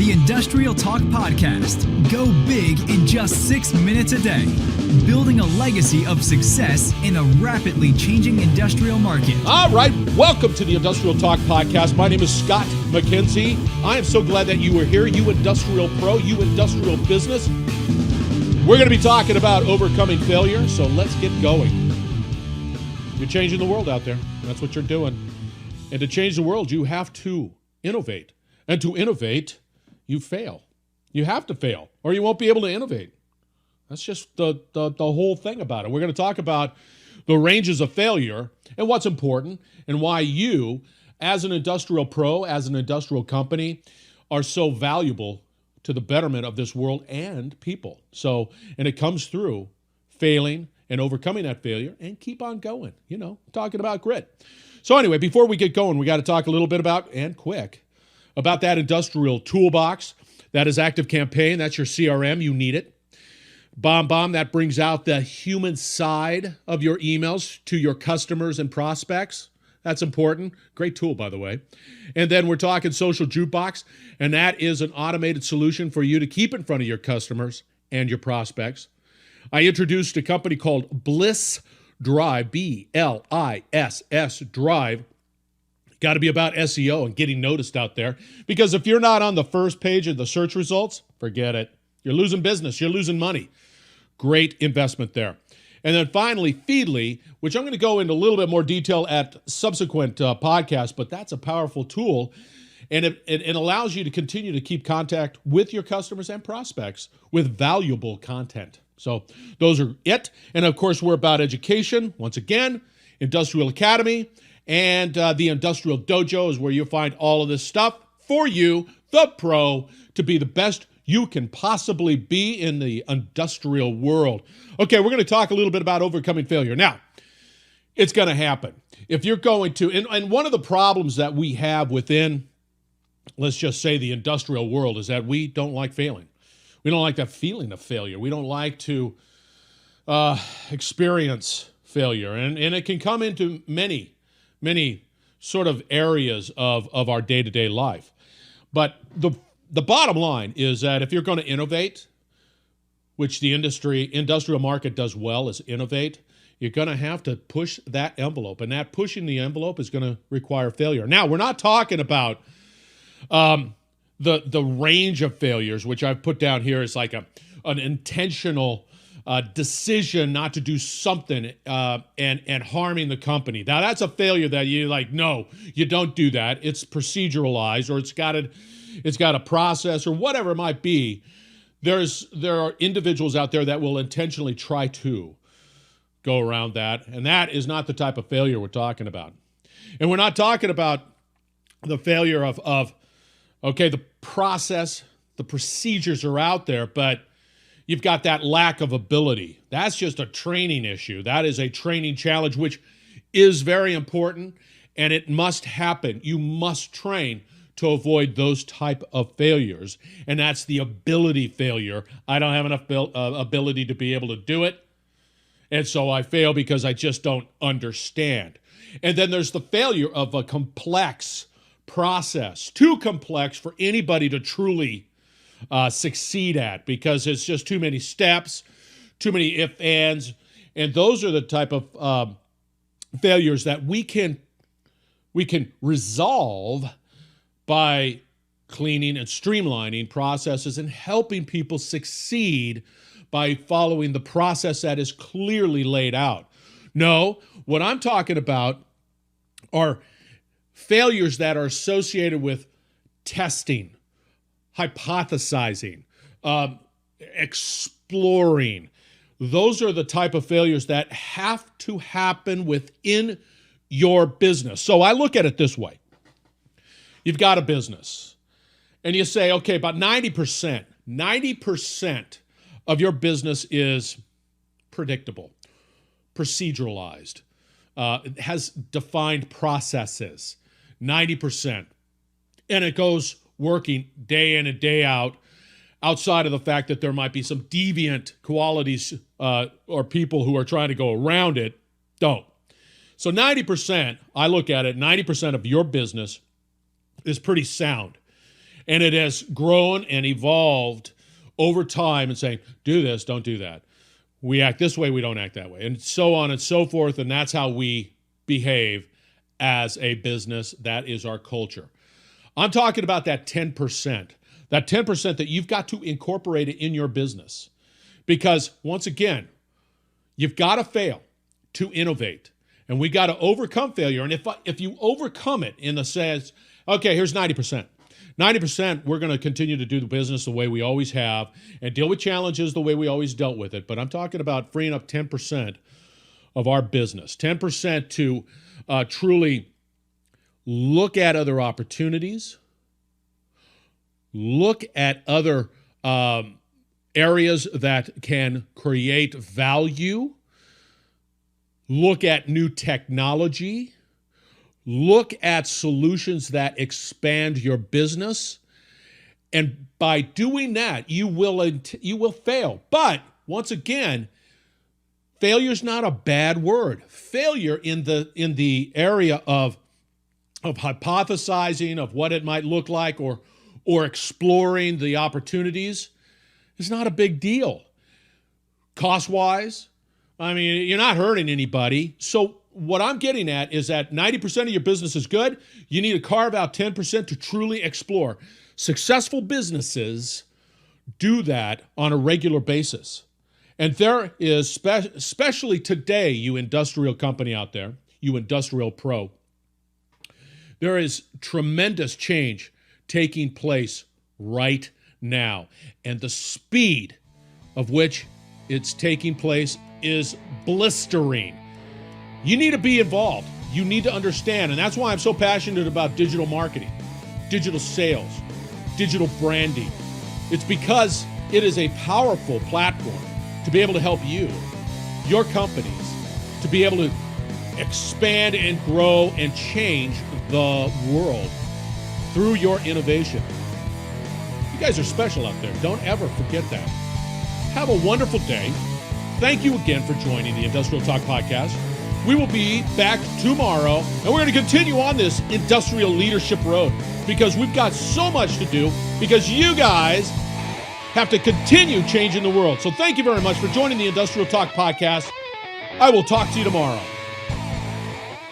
the Industrial Talk Podcast. Go big in just 6 minutes a day. Building a legacy of success in a rapidly changing industrial market. All right, welcome to the Industrial Talk Podcast. My name is Scott McKenzie. I am so glad that you are here, you industrial pro, you industrial business. We're going to be talking about overcoming failure, so let's get going. You're changing the world out there. That's what you're doing. And to change the world, you have to innovate. And to innovate, you fail. You have to fail, or you won't be able to innovate. That's just the whole thing about it. We're going to talk about the ranges of failure and what's important and why you, as an industrial pro, as an industrial company, are so valuable to the betterment of this world and people. So, and it comes through failing and overcoming that failure and keep on going, talking about grit. So anyway, before we get going, we got to talk a little bit about that industrial toolbox. That is ActiveCampaign. That's your CRM. You need it. BombBomb, that brings out the human side of your emails to your customers and prospects. That's important. Great tool, by the way. And then we're talking Social Jukebox, and that is an automated solution for you to keep in front of your customers and your prospects. I introduced a company called Bliss Drive, B-L-I-S-S Drive. Got to be about SEO and getting noticed out there, because if you're not on the first page of the search results, forget it. You're losing business. You're losing money. Great investment there. And then finally, Feedly, which I'm going to go into a little bit more detail at subsequent podcasts, but that's a powerful tool, and it allows you to continue to keep contact with your customers and prospects with valuable content. So those are it. And of course, we're about education. Once again, Industrial Academy and the Industrial Dojo is where you'll find all of this stuff for you, the pro, to be the best you can possibly be in the industrial world. Okay, we're going to talk a little bit about overcoming failure. Now, it's going to happen. If you're going to, and one of the problems that we have within, let's just say, the industrial world is that we don't like failing. We don't like that feeling of failure. We don't like to experience failure. And it can come into many sort of areas of our day-to-day life. But the bottom line is that if you're going to innovate, which the industrial market does well, is innovate, you're going to have to push that envelope. And that pushing the envelope is going to require failure. Now, we're not talking about the range of failures, which I've put down here is like an intentional decision not to do something and harming the company. Now, that's a failure that you're like, no, you don't do that. It's proceduralized, or it's got a process, or whatever it might be. There are individuals out there that will intentionally try to go around that, and that is not the type of failure we're talking about. And we're not talking about the failure of the process, the procedures are out there, but you've got that lack of ability. That's just a training issue. That is a training challenge, which is very important, and it must happen. You must train to avoid those type of failures, and that's the ability failure. I don't have enough ability to be able to do it, and so I fail because I just don't understand. And then there's the failure of a complex process, too complex for anybody to truly succeed at, because it's just too many steps, too many if, ands, and those are the type of failures that we can resolve by cleaning and streamlining processes and helping people succeed by following the process that is clearly laid out. No, what I'm talking about are failures that are associated with testing, hypothesizing, exploring. Those are the type of failures that have to happen within your business. So I look at it this way. You've got a business, and you say, okay, about 90% of your business is predictable, proceduralized, it has defined processes, 90%. And it goes working day in and day out, outside of the fact that there might be some deviant qualities or people who are trying to go around it. Don't. So 90%, I look at it, 90% of your business is pretty sound. And it has grown and evolved over time and saying, do this, don't do that. We act this way, we don't act that way, and so on and so forth. And that's how we behave as a business. That is our culture. I'm talking about that 10%, that 10% that you've got to incorporate it in your business. Because once again, you've got to fail to innovate. And we got to overcome failure. And if you overcome it in the sense, okay, here's 90%. 90%, we're going to continue to do the business the way we always have and deal with challenges the way we always dealt with it. But I'm talking about freeing up 10% of our business, 10% to truly look at other opportunities, look at other areas that can create value, look at new technology, look at solutions that expand your business. And by doing that, you will fail. But once again, failure is not a bad word. Failure in the area of hypothesizing of what it might look like or exploring the opportunities is not a big deal. Cost-wise, I mean, you're not hurting anybody. So what I'm getting at is that 90% of your business is good. You need to carve out 10% to truly explore. Successful businesses do that on a regular basis. And there is, especially today, you industrial company out there, you industrial pro, there is tremendous change taking place right now. And the speed of which it's taking place is blistering. You need to be involved. You need to understand. And that's why I'm so passionate about digital marketing, digital sales, digital branding. It's because it is a powerful platform to be able to help you, your companies, to be able to expand and grow and change the world through your innovation. You guys are special out there. Don't ever forget that. Have a wonderful day. Thank you again for joining the Industrial Talk Podcast. We will be back tomorrow, and we're going to continue on this industrial leadership road because we've got so much to do because you guys have to continue changing the world. So thank you very much for joining the Industrial Talk Podcast. I will talk to you tomorrow.